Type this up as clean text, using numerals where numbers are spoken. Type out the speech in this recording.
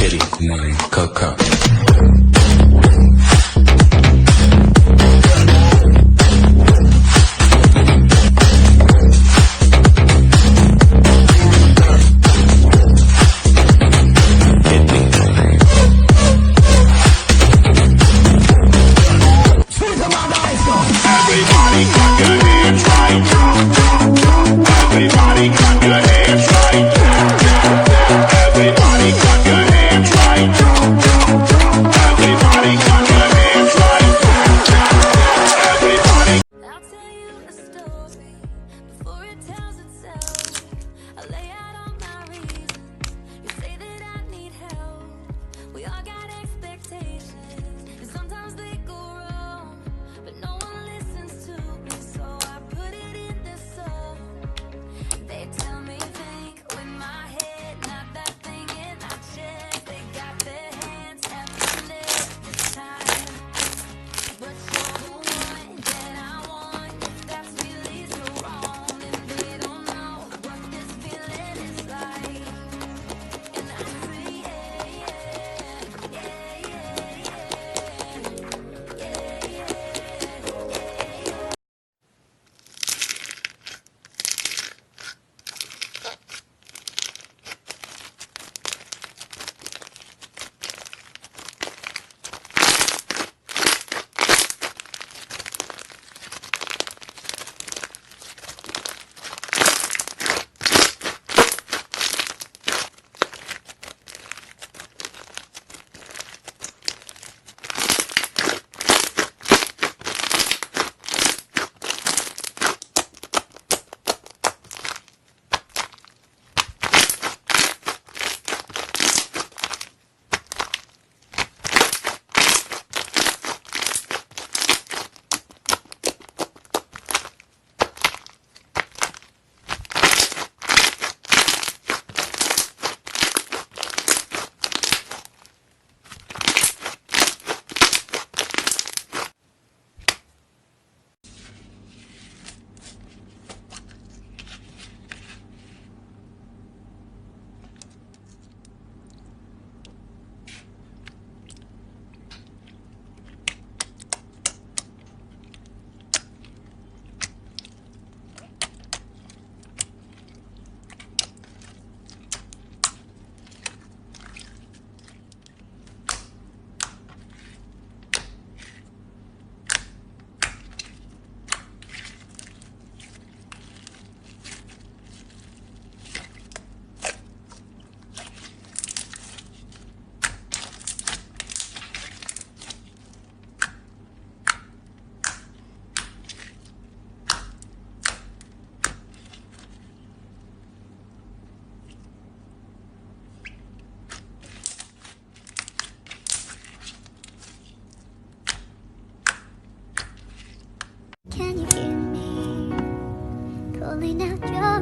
kitty named Coco. Everybody clap your hands right. Everybody clap your hands right. Everybody clap your hands right. Everybody clap your hands right. Everybody. I'll tell you a story before it tells itself. I'll lay out all my reasons. You say that I need help. We all got expectations, and sometimes they go wrong, but no one listens to me, so I put it in this song. They tell me think with my head, not that thing in my chest. They got their hands at my neck this time, but you're the one that I want. If that's really so wrong, and they don't know what this feeling is like. And I say yeah, yeah, yeah, yeah, yeah, yeah, yeah. Can you hear me calling out your